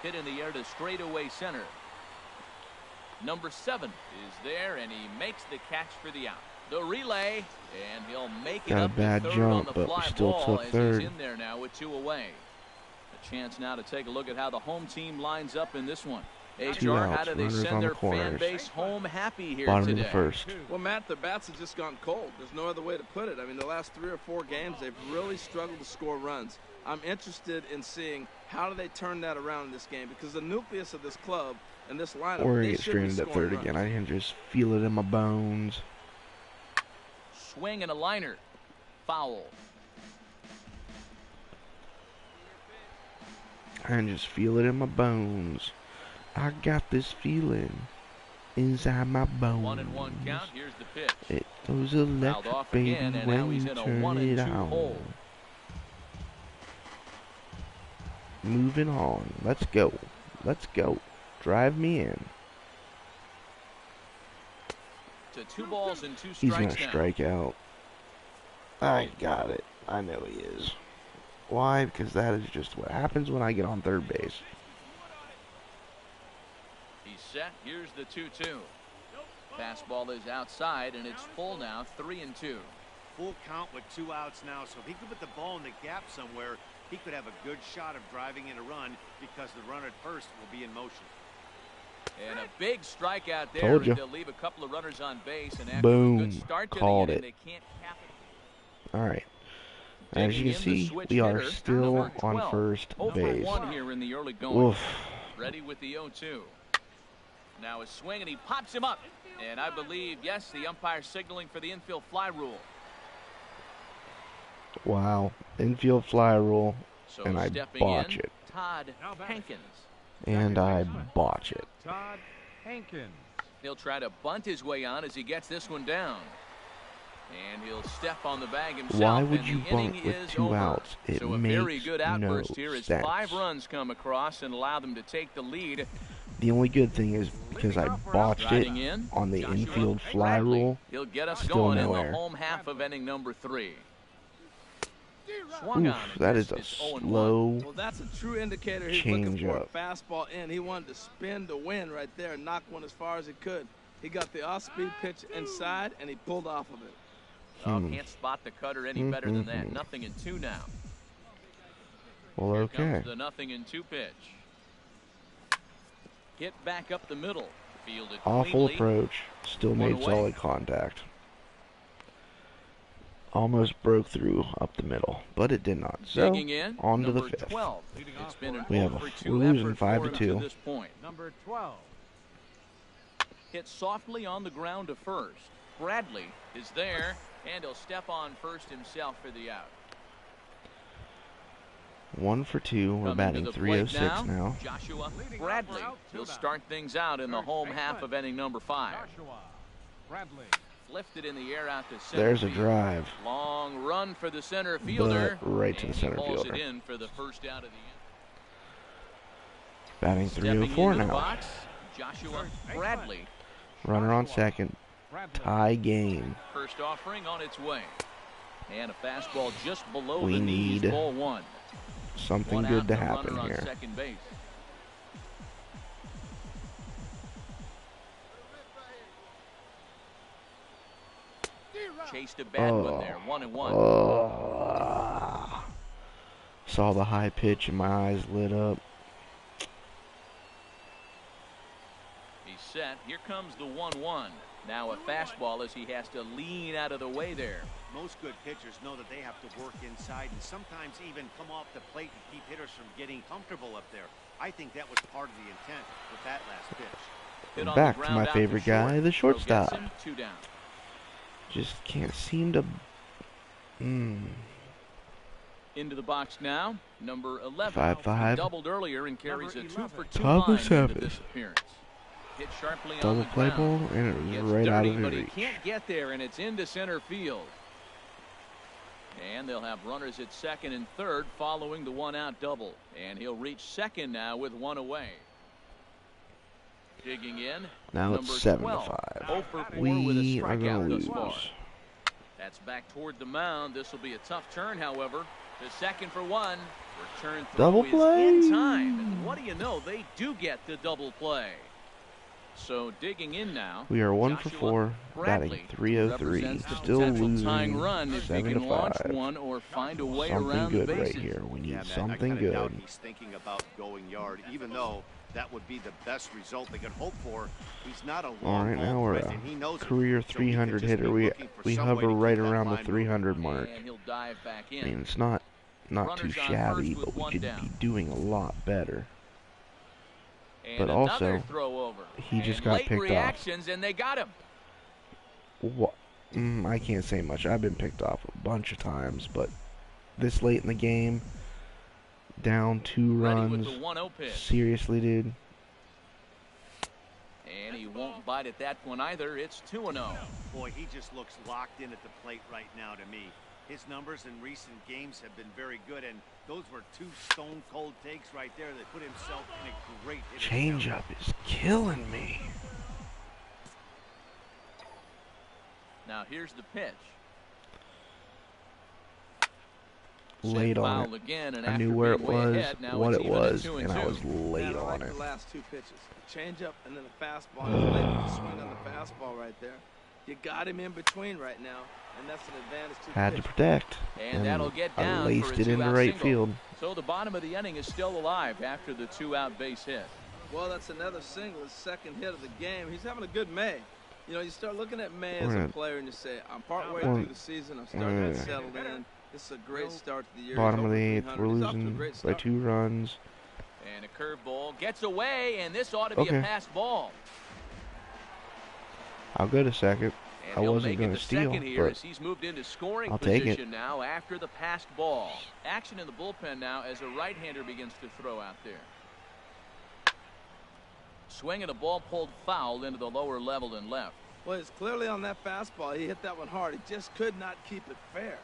Speaker 2: Hit in the air to straightaway center. Number 7 is there, and he makes the catch for the out. The relay, and he'll make it
Speaker 1: Got a
Speaker 2: up to
Speaker 1: bad
Speaker 2: third
Speaker 1: jump,
Speaker 2: on the
Speaker 1: but we
Speaker 2: fly
Speaker 1: still
Speaker 2: ball
Speaker 1: took
Speaker 2: as
Speaker 1: third.
Speaker 2: he's in there now with 2 away. A chance now to take a look at how the home team lines up in this one.
Speaker 1: Two
Speaker 2: HR, how
Speaker 1: outs,
Speaker 2: do they
Speaker 1: runners
Speaker 2: send
Speaker 1: on the
Speaker 2: their fan
Speaker 1: corners.
Speaker 2: base home happy here
Speaker 1: Bottom
Speaker 2: today?
Speaker 1: of the first.
Speaker 3: Well, Matt, the bats have just gone cold. There's no other way to put it. I mean, the last 3 or 4 games, they've really struggled to score runs. I'm interested in seeing how do they turn that around in this game, because the nucleus of this club and this lineup,
Speaker 1: We're going
Speaker 3: they
Speaker 1: to get
Speaker 3: should be
Speaker 1: stranded at
Speaker 3: scoring
Speaker 1: third again.
Speaker 3: runs.
Speaker 1: I can just feel it in my bones.
Speaker 2: Swing and a liner. Foul.
Speaker 1: I can just feel it in my bones. I got this feeling inside my bones.
Speaker 2: 1-1 count. Here's the pitch.
Speaker 1: It goes
Speaker 2: Fouled
Speaker 1: electric,
Speaker 2: off
Speaker 1: baby,
Speaker 2: again, and now
Speaker 1: when
Speaker 2: he's
Speaker 1: you
Speaker 2: in a
Speaker 1: turn
Speaker 2: 1-2
Speaker 1: it on.
Speaker 2: hole.
Speaker 1: Moving on. Let's go. Let's go. Drive me in.
Speaker 2: To 2 balls and 2
Speaker 1: He's going
Speaker 2: strikes
Speaker 1: to
Speaker 2: now.
Speaker 1: strike out. I got it. I know he is. Why? Because that is just what happens when I get on third base.
Speaker 2: He's set. Here's the 2-2. Fastball is outside, and it's full now, 3-2.
Speaker 5: Full count with 2 outs now, so if he could put the ball in the gap somewhere, he could have a good shot of driving in a run because the runner at first will be in motion.
Speaker 2: And a big strikeout there.
Speaker 1: Told ya.
Speaker 2: They'll leave a couple of runners on base, and after
Speaker 1: Boom.
Speaker 2: a good start to
Speaker 1: Called
Speaker 2: the
Speaker 1: it.
Speaker 2: inning, they can't cap it.
Speaker 1: All right. As
Speaker 2: Digging
Speaker 1: you can
Speaker 2: in the
Speaker 1: see,
Speaker 2: switch
Speaker 1: we are
Speaker 2: hitter,
Speaker 1: still
Speaker 2: number
Speaker 1: on
Speaker 2: 12.
Speaker 1: first
Speaker 2: 0 for
Speaker 1: base.
Speaker 2: 1 here in the early going.
Speaker 1: Oof.
Speaker 2: Ready with the 0-2. Now a swing, and he pops him up. And I believe, yes, the umpire signaling for the infield fly rule.
Speaker 1: Wow. Infield fly rule.
Speaker 2: So
Speaker 1: And I
Speaker 2: stepping
Speaker 1: botch
Speaker 2: in,
Speaker 1: it.
Speaker 2: Todd
Speaker 4: Now batting.
Speaker 2: Hankins.
Speaker 1: And I botch it.
Speaker 4: Todd Hankins.
Speaker 2: He'll try to bunt his way on as he gets this one down. And he'll step on the bag himself.
Speaker 1: Why would
Speaker 2: and
Speaker 1: you
Speaker 2: the inning
Speaker 1: bunt with
Speaker 2: is
Speaker 1: 2
Speaker 2: over.
Speaker 1: outs? It
Speaker 2: So a very
Speaker 1: makes
Speaker 2: good outburst
Speaker 1: no
Speaker 2: here as
Speaker 1: sense.
Speaker 2: 5 runs come across and allow them to take the lead.
Speaker 1: The only good thing is because I botched it
Speaker 2: Riding in,
Speaker 1: on the
Speaker 2: Joshua
Speaker 1: infield fly
Speaker 2: Bradley.
Speaker 1: rule.
Speaker 2: He'll get us
Speaker 1: Still
Speaker 2: going
Speaker 1: no
Speaker 2: in the
Speaker 1: error.
Speaker 2: home half of inning number 3. Swung
Speaker 1: Oof,
Speaker 2: on and
Speaker 1: that is
Speaker 2: missed.
Speaker 1: a
Speaker 2: It's 0-1.
Speaker 1: slow.
Speaker 3: Well, that's a true indicator he's looking
Speaker 1: Change
Speaker 3: for
Speaker 1: up.
Speaker 3: a fastball in. He wanted to spin to win right there and knock one as far as he could. He got the off-speed pitch inside, and he pulled off of it.
Speaker 2: Oh, can't spot the cutter any better than that. 0-2 now.
Speaker 1: Well,
Speaker 2: Here
Speaker 1: okay.
Speaker 2: comes the 0-2 pitch. Hit back up the middle. Fielded
Speaker 1: Awful
Speaker 2: cleanly.
Speaker 1: approach. Still
Speaker 2: One
Speaker 1: made
Speaker 2: away.
Speaker 1: solid contact. Almost broke through up the middle, but it did not. So,
Speaker 2: Digging in,
Speaker 1: on to the
Speaker 2: number
Speaker 1: fifth.
Speaker 2: 12.
Speaker 4: Leading
Speaker 2: It's
Speaker 4: off
Speaker 2: been
Speaker 4: for
Speaker 2: an
Speaker 1: We have
Speaker 2: 0
Speaker 1: a-
Speaker 2: for 2
Speaker 1: we're losing
Speaker 2: effort
Speaker 1: 5
Speaker 2: for
Speaker 1: to
Speaker 2: him
Speaker 1: 2.
Speaker 2: to this point.
Speaker 4: number 12.
Speaker 2: Hit softly on the ground to first. Bradley is there, and he'll step on first himself for the out.
Speaker 1: 1 for 2. We're
Speaker 2: Coming to
Speaker 1: batting
Speaker 2: the plate
Speaker 1: 306 now.
Speaker 2: Joshua
Speaker 4: Leading
Speaker 2: Bradley.
Speaker 4: off for out,
Speaker 2: He'll
Speaker 4: two down.
Speaker 2: start things out in the
Speaker 4: Third
Speaker 2: home
Speaker 4: baseman.
Speaker 2: half of inning number 5.
Speaker 4: Joshua Bradley.
Speaker 2: Lifted in the air out to center
Speaker 1: There's a
Speaker 2: field.
Speaker 1: drive,
Speaker 2: Long run for the center fielder.
Speaker 1: but right to the
Speaker 2: and
Speaker 1: center
Speaker 2: he hauls
Speaker 1: fielder.
Speaker 2: it in for the first out of the inning.
Speaker 1: Batting
Speaker 2: Stepping
Speaker 1: 304
Speaker 2: into the
Speaker 1: now.
Speaker 2: box, Joshua Bradley.
Speaker 1: Runner on second.
Speaker 4: Bradley.
Speaker 1: Tie game.
Speaker 2: First offering on its way. And a fastball just below
Speaker 1: We
Speaker 2: the knees,
Speaker 1: need
Speaker 2: ball 1.
Speaker 1: Something
Speaker 2: One
Speaker 1: good
Speaker 2: out,
Speaker 1: to
Speaker 2: the
Speaker 1: happen
Speaker 2: runner on
Speaker 1: here.
Speaker 2: second base. Chased a bad one there, 1-1.
Speaker 1: Saw the high pitch and my eyes lit up.
Speaker 2: He's set. Here comes the 1-1. Now a fastball as he has to lean out of the way there.
Speaker 5: Most good pitchers know that they have to work inside and sometimes even come off the plate and keep hitters from getting comfortable up there. I think that was part of the intent with that last pitch.
Speaker 2: Hit on
Speaker 1: Back
Speaker 2: the
Speaker 1: to
Speaker 2: ground
Speaker 1: my
Speaker 2: out
Speaker 1: favorite
Speaker 2: short.
Speaker 1: guy, the
Speaker 2: Throw
Speaker 1: shortstop.
Speaker 2: gets him, 2 down.
Speaker 1: Just can't seem to.
Speaker 2: Into the box now, number 11.
Speaker 1: 5-5.
Speaker 2: He doubled earlier and carries a 2 for 2
Speaker 1: Top of
Speaker 2: line into
Speaker 1: 7.
Speaker 2: this appearance. Hit sharply on
Speaker 1: Double
Speaker 2: the
Speaker 1: play ball,
Speaker 2: ground.
Speaker 1: and it was
Speaker 2: Gets
Speaker 1: right out
Speaker 2: dirty,
Speaker 1: of
Speaker 2: but
Speaker 1: his
Speaker 2: he
Speaker 1: reach.
Speaker 2: can't get there, and it's into center field. And they'll have runners at second and third following the 1-out double. And he'll reach second now with 1 away. Digging in,
Speaker 1: Now
Speaker 2: number
Speaker 1: it's 7 to
Speaker 2: 12.
Speaker 1: 5.
Speaker 2: 0 for 4 with a
Speaker 1: We are
Speaker 2: strikeout
Speaker 1: gonna
Speaker 2: thus far.
Speaker 1: lose.
Speaker 2: That's back toward the mound. This will be a tough turn, however. The second for 1. Return throw
Speaker 1: Double
Speaker 2: is
Speaker 1: play.
Speaker 2: in time. And what do you know? They do get the double play. So digging in now.
Speaker 1: We are 1 for
Speaker 2: Joshua
Speaker 1: 4, batting
Speaker 2: Bradley
Speaker 1: 303.
Speaker 2: represents the
Speaker 1: Still
Speaker 2: potential tying
Speaker 1: losing
Speaker 2: run if he
Speaker 1: 7
Speaker 2: can
Speaker 1: to
Speaker 2: launch
Speaker 1: 5.
Speaker 2: one or find a way
Speaker 1: Something
Speaker 2: around
Speaker 1: good
Speaker 2: the
Speaker 1: right
Speaker 2: bases.
Speaker 1: here. We need
Speaker 5: Yeah, man,
Speaker 1: something
Speaker 5: I kinda doubt
Speaker 1: good.
Speaker 5: he's thinking about going yard, even though that would be the best result they could hope for. He's not a
Speaker 1: All
Speaker 5: long
Speaker 1: right, now
Speaker 5: ball
Speaker 1: we're
Speaker 5: threat,
Speaker 1: a
Speaker 5: and he knows it.
Speaker 1: career
Speaker 5: So he could
Speaker 1: 300
Speaker 5: just
Speaker 1: hitter.
Speaker 5: be
Speaker 1: We
Speaker 5: looking for some way
Speaker 1: hover
Speaker 5: to
Speaker 1: right
Speaker 5: keep that
Speaker 1: around the
Speaker 5: line
Speaker 1: 300 mark.
Speaker 2: And he'll dive back
Speaker 1: I
Speaker 2: in.
Speaker 1: mean, it's not too
Speaker 2: Runners on
Speaker 1: shabby,
Speaker 2: first with
Speaker 1: but we
Speaker 2: 1
Speaker 1: could
Speaker 2: down.
Speaker 1: be doing a lot better.
Speaker 2: And
Speaker 1: but
Speaker 2: another
Speaker 1: also,
Speaker 2: throw over.
Speaker 1: he just
Speaker 2: And
Speaker 1: got
Speaker 2: late
Speaker 1: picked off.
Speaker 2: reactions, and they got him.
Speaker 1: What? I can't say much. I've been picked off a bunch of times, but this late in the game, down 2
Speaker 2: Ready with
Speaker 1: runs.
Speaker 2: the 1-0 pitch.
Speaker 1: Seriously, dude.
Speaker 2: And he won't bite at that one either. It's 2-0.
Speaker 5: Boy, he just looks locked in at the plate right now to me. His numbers in recent games have been very good, and those were 2 stone-cold takes right there that put himself in a great hitting
Speaker 1: Changeup is killing me.
Speaker 2: Now here's the pitch.
Speaker 1: Late
Speaker 2: Set
Speaker 1: on
Speaker 2: foul
Speaker 1: it.
Speaker 2: again, and
Speaker 1: I
Speaker 2: after
Speaker 1: knew where it
Speaker 2: being way
Speaker 1: was,
Speaker 2: ahead, now
Speaker 1: what
Speaker 2: it's
Speaker 1: it
Speaker 2: even at
Speaker 1: was,
Speaker 2: 2
Speaker 1: and I
Speaker 2: 2.
Speaker 1: was late
Speaker 3: Man, I
Speaker 1: on
Speaker 3: like
Speaker 1: it.
Speaker 3: the last 2 pitches. The changeup and then the fastball. He's late with the swing on the fastball right there. You got him in between right now, and that's an advantage to the
Speaker 1: Had to
Speaker 3: pitcher.
Speaker 1: protect,
Speaker 2: And that'll get
Speaker 1: I
Speaker 2: down
Speaker 1: laced
Speaker 2: for a
Speaker 1: it into
Speaker 2: 2-out
Speaker 1: right
Speaker 2: single.
Speaker 1: field.
Speaker 2: So the bottom of the inning is still alive after the 2-out base hit.
Speaker 3: Well, that's another single, his second hit of the game. He's having a good May. You know, you start looking at May as
Speaker 1: We're
Speaker 3: a
Speaker 1: gonna-
Speaker 3: player and you say, I'm partway
Speaker 1: We're-
Speaker 3: through the season. I'm starting to get settled in. This is a great start to the year.
Speaker 1: Bottom
Speaker 3: He's
Speaker 1: of the
Speaker 3: over
Speaker 1: 8th,
Speaker 3: 300.
Speaker 1: we're
Speaker 3: He's off to a
Speaker 1: losing
Speaker 3: great
Speaker 1: by
Speaker 3: start.
Speaker 1: 2 runs.
Speaker 2: And a curveball gets away, and this ought to be
Speaker 1: Okay.
Speaker 2: a pass ball.
Speaker 1: I'll go to second.
Speaker 2: And
Speaker 1: I
Speaker 2: he'll
Speaker 1: wasn't
Speaker 2: make
Speaker 1: going
Speaker 2: it
Speaker 1: to
Speaker 2: to
Speaker 1: steal,
Speaker 2: second here
Speaker 1: but
Speaker 2: as he's moved into scoring
Speaker 1: I'll take it.
Speaker 2: position now after the passed ball. Action in the bullpen now as a right-hander begins to throw out there. Swing and a ball pulled foul into the lower level and left.
Speaker 3: Well, it's clearly on that fastball. He hit that one hard. He just could not keep it fair.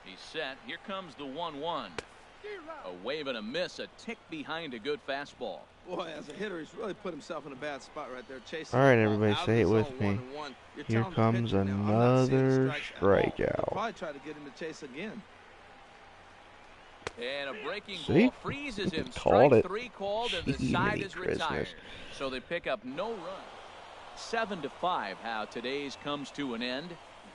Speaker 2: He's set. Here comes the 1-1. A wave and a miss, a tick behind a good fastball.
Speaker 3: Boy, as a hitter, he's really put himself in a bad spot right there, chasing.
Speaker 1: All right,
Speaker 3: the ball
Speaker 1: everybody,
Speaker 3: out of
Speaker 1: say
Speaker 3: the
Speaker 1: it with
Speaker 3: zone,
Speaker 1: me.
Speaker 3: 1-1. You're
Speaker 1: Here
Speaker 3: telling the
Speaker 1: comes
Speaker 3: pitcher now, I'm not seeing
Speaker 1: another
Speaker 3: strikes at all. They'll
Speaker 1: strikeout.
Speaker 3: probably try to get him to chase again.
Speaker 2: And a breaking
Speaker 1: See?
Speaker 2: ball freezes him.
Speaker 1: Called
Speaker 2: Strike
Speaker 1: it.
Speaker 2: 3 called, and the
Speaker 1: Jiminy
Speaker 2: side is
Speaker 1: Christmas.
Speaker 2: retired. So they pick up no run. 7-5. How today's comes to an end.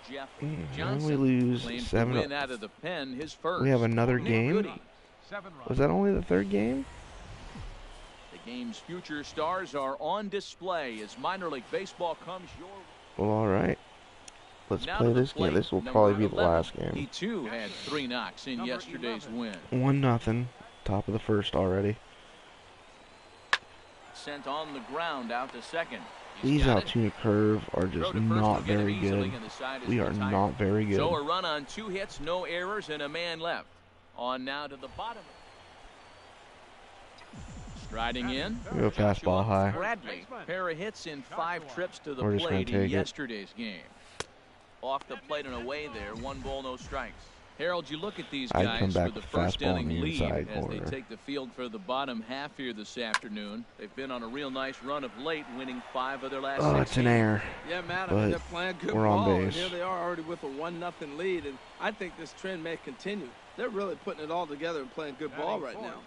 Speaker 2: Jeff
Speaker 1: When
Speaker 2: Johnson
Speaker 1: we lose
Speaker 2: claims
Speaker 1: 7
Speaker 2: the win out of the pen, his first.
Speaker 1: We have another
Speaker 2: Nick
Speaker 1: game?
Speaker 2: Goody.
Speaker 4: 7 runs.
Speaker 1: Was that only the 3rd game?
Speaker 2: The The game's future stars are on display as minor league baseball comes your way.
Speaker 1: Well, all right. Let's
Speaker 2: Now
Speaker 1: play
Speaker 2: to the
Speaker 1: this game.
Speaker 2: plate,
Speaker 1: This will
Speaker 2: number
Speaker 1: probably be the
Speaker 2: 11.
Speaker 1: last
Speaker 2: He
Speaker 1: game.
Speaker 2: too had 3 knocks in
Speaker 4: Number
Speaker 2: yesterday's
Speaker 4: 11.
Speaker 2: win.
Speaker 1: 1-0. Top of the first already.
Speaker 2: Sent on the ground out to second.
Speaker 1: These
Speaker 2: got it.
Speaker 1: Altoona Curve are just
Speaker 2: Throw to first
Speaker 1: not
Speaker 2: will get him
Speaker 1: very
Speaker 2: easily,
Speaker 1: good.
Speaker 2: and the side is
Speaker 1: We are
Speaker 2: retired.
Speaker 1: not very good.
Speaker 2: So a run on 2 hits, no errors, and a man left. On now to the bottom. Striding in.
Speaker 1: We go fastball high.
Speaker 2: Bradley, pair of hits in 5 trips to the
Speaker 1: We're just gonna
Speaker 2: plate in
Speaker 1: take it.
Speaker 2: yesterday's game. Off the plate and away there, 1 ball, no strikes. Harold, you look at these
Speaker 1: I'd
Speaker 2: guys
Speaker 1: come back
Speaker 2: with the
Speaker 1: with
Speaker 2: first
Speaker 1: fastball in
Speaker 2: inning
Speaker 1: the
Speaker 2: lead
Speaker 1: inside
Speaker 2: as they
Speaker 1: corner.
Speaker 2: take the field for the bottom half here this afternoon. They've been on a real nice run of late, winning 5 of their last 6
Speaker 1: It's an
Speaker 2: games.
Speaker 1: error.
Speaker 3: Yeah, Matt,
Speaker 1: But
Speaker 3: they're playing good
Speaker 1: we're on
Speaker 3: ball, and
Speaker 1: base.
Speaker 3: here they are already with a 1-0 lead, and I think this trend may continue. They're really putting it all together and playing good ball right now.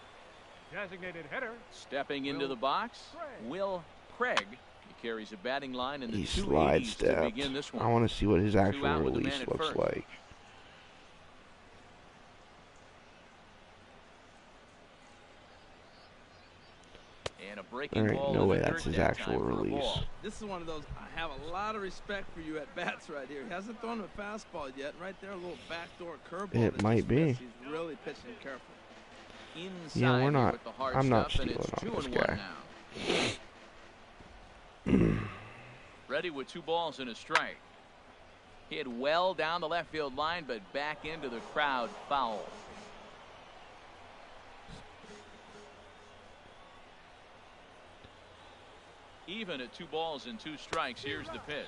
Speaker 4: Designated hitter.
Speaker 2: Stepping into
Speaker 4: Will
Speaker 2: the box,
Speaker 4: Craig.
Speaker 2: Will Craig. He carries a batting line in the
Speaker 1: He
Speaker 2: 280s
Speaker 1: slide
Speaker 2: to
Speaker 1: stepped.
Speaker 2: begin this
Speaker 1: I
Speaker 2: one.
Speaker 1: want to see what his actual
Speaker 2: out with the
Speaker 1: release
Speaker 2: man at
Speaker 1: looks
Speaker 2: first.
Speaker 1: like.
Speaker 2: And a breaking
Speaker 1: There
Speaker 2: ball
Speaker 1: ain't no
Speaker 2: in
Speaker 1: way
Speaker 2: the
Speaker 1: that's
Speaker 2: dirt
Speaker 1: his
Speaker 2: that
Speaker 1: actual
Speaker 2: time for a
Speaker 1: release.
Speaker 2: ball.
Speaker 3: This is one of those, I have a lot of respect for you at bats right here. He hasn't thrown a fastball yet. Right there, a little backdoor curveball.
Speaker 1: It
Speaker 3: that
Speaker 1: might
Speaker 3: just
Speaker 1: be.
Speaker 3: missed. He's really pitching careful.
Speaker 2: Inside
Speaker 1: Yeah, we're
Speaker 2: here
Speaker 1: not-
Speaker 2: with the hard
Speaker 1: I'm not
Speaker 2: stuff, and
Speaker 1: stealing
Speaker 2: it's
Speaker 1: on this
Speaker 2: 2-1
Speaker 1: guy.
Speaker 2: now. Ready with 2 balls and a strike. Hit well down the left field line, but back into the crowd, foul. Even at 2 balls and 2 strikes, here's the pitch.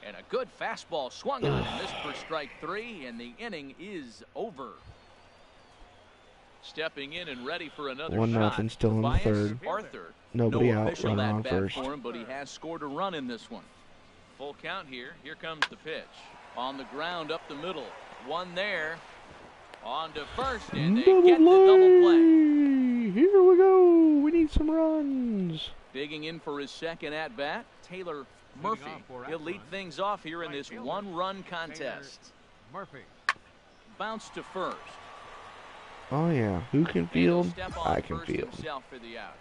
Speaker 2: And a good fastball swung on and missed for strike 3, and the inning is over. Stepping in and ready for another
Speaker 1: 1-0
Speaker 2: shot.
Speaker 1: still in the
Speaker 2: Tobias
Speaker 1: third.
Speaker 2: Arthur.
Speaker 1: Nobody
Speaker 2: No
Speaker 1: out,
Speaker 2: official
Speaker 1: runner
Speaker 2: at
Speaker 1: on
Speaker 2: bat
Speaker 1: first.
Speaker 2: for him, but he has scored a run in this one. Full count here. Here comes the pitch. On the ground up the middle. One there. On to first, and they get the double play.
Speaker 1: Here we go. We need some runs.
Speaker 2: Digging in for his second at bat, Taylor Murphy. He'll lead things off here in this 1-run contest.
Speaker 4: Murphy.
Speaker 2: Bounce to first.
Speaker 1: Oh yeah, who can
Speaker 2: And he'll
Speaker 1: field?
Speaker 2: step on
Speaker 1: I can
Speaker 2: first
Speaker 1: field.
Speaker 2: himself for the out.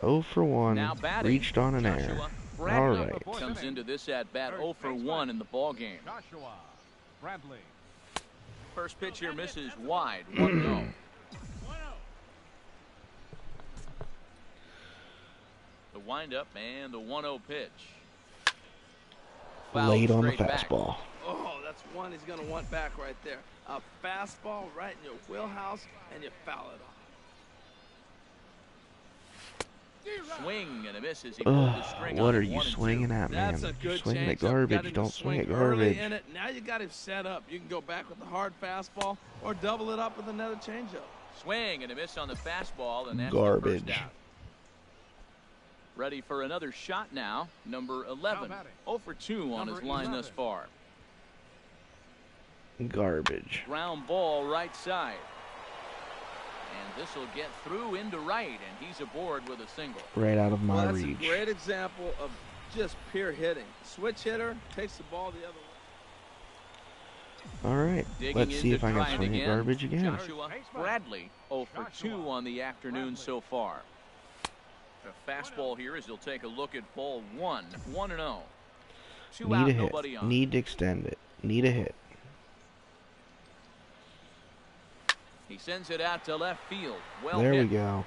Speaker 1: 0 for 1.
Speaker 2: Now batting,
Speaker 1: Reached on an error.
Speaker 2: Joshua
Speaker 1: All
Speaker 2: Bradley
Speaker 1: right.
Speaker 2: comes into this at bat 0 for 1 in the ball game.
Speaker 4: Joshua Bradley.
Speaker 2: First pitch here misses wide. 1-0. The windup and the 1-0 pitch. Fouled
Speaker 1: Late on the
Speaker 2: straight back.
Speaker 1: fastball.
Speaker 3: Oh, that's one he's going to want back right there. A fastball right in your wheelhouse, and you foul it off.
Speaker 2: Swing and a miss as he pulled the string
Speaker 1: What
Speaker 2: on
Speaker 1: are
Speaker 2: it,
Speaker 1: you
Speaker 2: 1 and 2.
Speaker 3: That's
Speaker 1: swinging at, man?
Speaker 3: a
Speaker 1: You're
Speaker 3: good
Speaker 1: swinging at
Speaker 3: changeup. Got
Speaker 1: garbage.
Speaker 3: him
Speaker 1: You
Speaker 3: to
Speaker 1: don't swing at
Speaker 3: early
Speaker 1: garbage.
Speaker 3: in it. Now you got him set up. You can go back with the hard fastball or double it up with another changeup.
Speaker 2: Swing and a miss on the fastball, and that's
Speaker 1: Garbage.
Speaker 2: the first out. Ready for another shot now. Number 11. 0 for 2 on his line thus far.
Speaker 1: Garbage.
Speaker 2: Ground ball right side. And this will get through into right, and he's aboard with a single.
Speaker 1: Right out of my
Speaker 3: Well, that's
Speaker 1: reach.
Speaker 3: a great example of just pure hitting. Switch hitter takes the ball the other way.
Speaker 1: All right.
Speaker 2: Digging
Speaker 1: Let's see
Speaker 2: in
Speaker 1: if
Speaker 2: to
Speaker 1: I
Speaker 2: try
Speaker 1: can
Speaker 2: it
Speaker 1: swing at
Speaker 2: again.
Speaker 1: garbage again.
Speaker 2: Joshua Bradley 0 for 2 on the afternoon so far. A fastball here as he'll take a look at ball 1. 1-0. 2 out,
Speaker 1: Need a
Speaker 2: nobody
Speaker 1: hit.
Speaker 2: on.
Speaker 1: Need to extend it. Need a hit.
Speaker 2: He sends it out to left field. Well
Speaker 1: There we
Speaker 2: hit.
Speaker 1: go.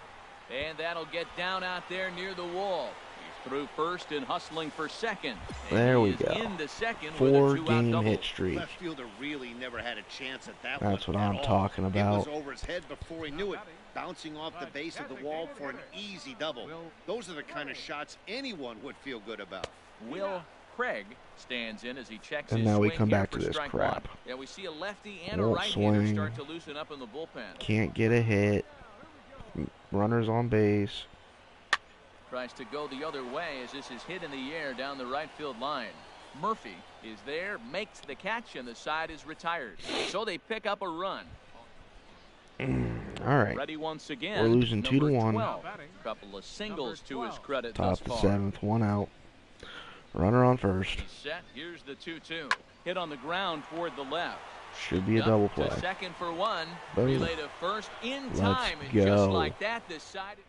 Speaker 2: And that'll get down out there near the wall. He's through first and hustling for second. And
Speaker 1: There
Speaker 2: he
Speaker 1: we
Speaker 2: is
Speaker 1: go.
Speaker 2: into second with a 2-out
Speaker 1: 4-game
Speaker 2: double.
Speaker 1: hit streak.
Speaker 5: Left fielder really never had a chance at that
Speaker 1: That's
Speaker 5: one
Speaker 1: what
Speaker 5: at
Speaker 1: I'm
Speaker 5: all.
Speaker 1: talking about.
Speaker 5: It was over his head before he knew it, bouncing off the base of the wall for an easy double. Those are the kind of shots anyone would feel good about.
Speaker 2: Will Craig stands in as he checks
Speaker 1: And
Speaker 2: his
Speaker 1: now we
Speaker 2: swing
Speaker 1: come
Speaker 2: here
Speaker 1: back
Speaker 2: for
Speaker 1: to this
Speaker 2: strike
Speaker 1: crap.
Speaker 2: 1. Yeah, we see a lefty and a
Speaker 1: Won't
Speaker 2: right-hander
Speaker 1: swing.
Speaker 2: start to loosen up in the bullpen.
Speaker 1: Can't get a hit. Runners on base.
Speaker 2: Tries to go the other way as this is hit in the air down the right field line. Murphy is there, makes the catch, and the side is retired. So they pick up a run.
Speaker 1: All right.
Speaker 2: Ready once again.
Speaker 1: We're losing 2-1.
Speaker 2: 12. Couple of singles to his credit
Speaker 1: Top
Speaker 2: thus
Speaker 1: of the
Speaker 2: far.
Speaker 1: 7th. 1 out. Runner on first.
Speaker 2: He's set. Here's the 2-2. Hit on the ground toward the left.
Speaker 1: Should be a
Speaker 2: Up
Speaker 1: double
Speaker 2: to
Speaker 1: play.
Speaker 2: second for one.
Speaker 1: Boom.
Speaker 2: Relay to first in
Speaker 1: Let's
Speaker 2: time. And
Speaker 1: go.
Speaker 2: just like that, decided.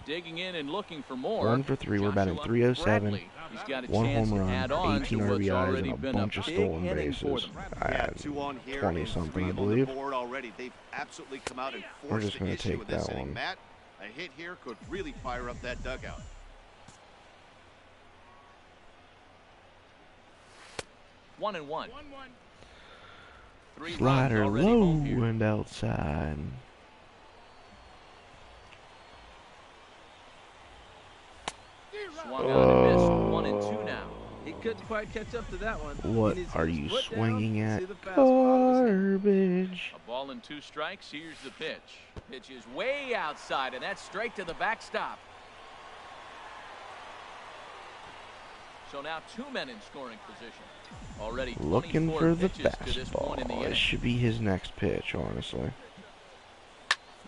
Speaker 2: Digging in and looking for more.
Speaker 1: 1 for 3. We're batting
Speaker 2: Joshua
Speaker 1: 307.
Speaker 2: Bradley. He's got a
Speaker 1: 1
Speaker 2: chance
Speaker 1: home
Speaker 2: to
Speaker 1: run,
Speaker 2: add on
Speaker 1: 18
Speaker 2: to what's
Speaker 1: RBIs,
Speaker 2: already
Speaker 1: and a
Speaker 2: been
Speaker 1: bunch
Speaker 2: a
Speaker 1: of
Speaker 2: big
Speaker 1: stolen
Speaker 2: inning for
Speaker 1: bases.
Speaker 2: them.
Speaker 5: Yeah, 2 on here
Speaker 1: 20
Speaker 5: and
Speaker 1: something,
Speaker 5: 3
Speaker 1: I
Speaker 5: on the
Speaker 1: believe.
Speaker 5: board already. They've absolutely come out and
Speaker 1: We're
Speaker 5: forced
Speaker 1: just
Speaker 5: the
Speaker 1: gonna
Speaker 5: issue
Speaker 1: take
Speaker 5: with this
Speaker 1: that
Speaker 5: inning.
Speaker 1: one.
Speaker 5: Matt, a hit here could really fire up that dugout.
Speaker 2: 1-1. 3 runs
Speaker 1: Slider
Speaker 2: already
Speaker 1: low
Speaker 2: home here.
Speaker 1: and outside.
Speaker 2: Swung out and missed. 1-2 now.
Speaker 3: He couldn't quite catch up to that one.
Speaker 1: What
Speaker 3: He needs to
Speaker 1: are
Speaker 3: get his
Speaker 1: you
Speaker 3: foot down,
Speaker 1: swinging
Speaker 3: see
Speaker 1: at?
Speaker 3: the fastball out of his hand.
Speaker 1: Garbage.
Speaker 2: A ball and 2 strikes. Here's the pitch. Pitch is way outside, and that's straight to the backstop. So now 2 men in scoring position. Already
Speaker 1: Looking
Speaker 2: 24
Speaker 1: for the
Speaker 2: pitches to this point in the
Speaker 1: fastball. It
Speaker 2: inning.
Speaker 1: should be his next pitch, honestly.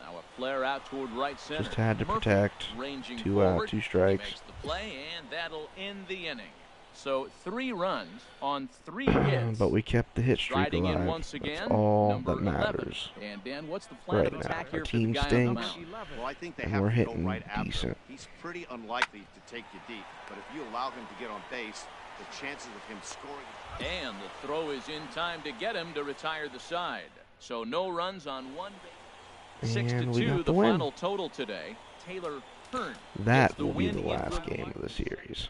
Speaker 2: Now a flare out toward right center.
Speaker 1: Just had to
Speaker 2: Murphy
Speaker 1: protect.
Speaker 2: ranging
Speaker 1: 2 out,
Speaker 2: forward.
Speaker 1: 2
Speaker 2: He
Speaker 1: strikes.
Speaker 2: makes the play, and that'll end the inning. So 3 runs on 3 hits.
Speaker 1: But we kept the hit streak
Speaker 2: Riding in
Speaker 1: alive.
Speaker 2: once again,
Speaker 1: That's all
Speaker 2: number
Speaker 1: that
Speaker 2: 11.
Speaker 1: matters.
Speaker 2: And Dan, what's the plan
Speaker 1: Right
Speaker 2: of
Speaker 1: now,
Speaker 2: attack
Speaker 1: our
Speaker 2: here for
Speaker 1: team
Speaker 2: the guy on the
Speaker 1: stinks.
Speaker 2: mound?
Speaker 5: Well, I think they
Speaker 1: And
Speaker 5: have
Speaker 1: we're
Speaker 5: to go
Speaker 1: hitting
Speaker 5: right after him.
Speaker 1: decent.
Speaker 5: He's pretty unlikely to take you deep, but if you allow him to get on base, the chances of him scoring.
Speaker 2: And the throw is in time to get him to retire the side. So no runs on 1 base.
Speaker 1: And we
Speaker 2: 6-2
Speaker 1: got
Speaker 2: the
Speaker 1: the win.
Speaker 2: final total today. Taylor Hearn
Speaker 1: That
Speaker 2: gets the
Speaker 1: will be
Speaker 2: win
Speaker 1: the
Speaker 2: in
Speaker 1: last
Speaker 2: Brooklyn.
Speaker 1: game of the series.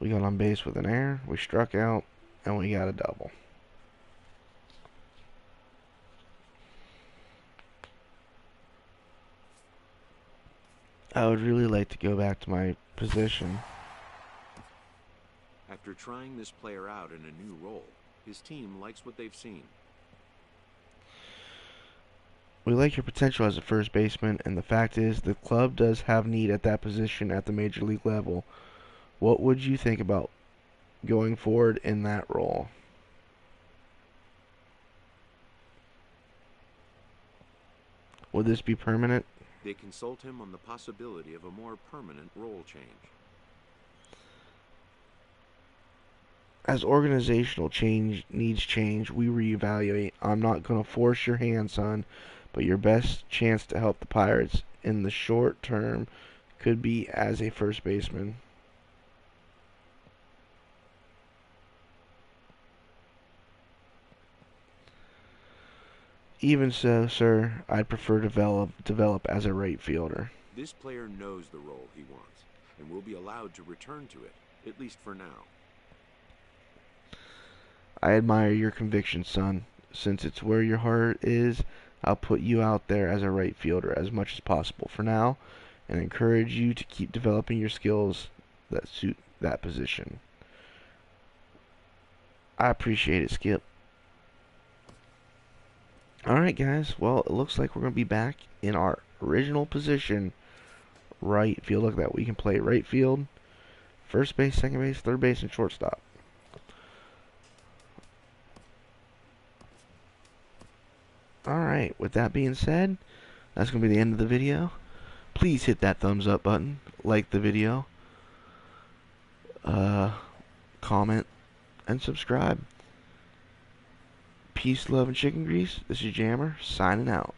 Speaker 1: We got on base with an error, we struck out, and we got a double. I would really like to go back to my position.
Speaker 6: After trying this player out in a new role, his team likes what they've seen.
Speaker 1: We like your potential as a first baseman, and the fact is the club does have need at that position at the major league level. What would you think about going forward in that role? Would this be permanent?
Speaker 6: They consult him on the possibility of a more permanent role change.
Speaker 1: As organizational change needs change, we reevaluate. I'm not going to force your hand, son, but your best chance to help the Pirates in the short term could be as a first baseman. Even so, sir, I'd prefer to develop as a right fielder.
Speaker 6: This player knows the role he wants, and will be allowed to return to it, at least for now.
Speaker 1: I admire your conviction, son. Since it's where your heart is, I'll put you out there as a right fielder as much as possible for now, and encourage you to keep developing your skills that suit that position. I appreciate it, Skip. Alright, guys. Well, it looks like we're going to be back in our original position, right field. Look at that. We can play right field, first base, second base, third base, and shortstop. Alright, with that being said, that's going to be the end of the video. Please hit that thumbs up button, like the video, comment, and subscribe. Peace, love, and chicken grease. This is Jammer, signing out.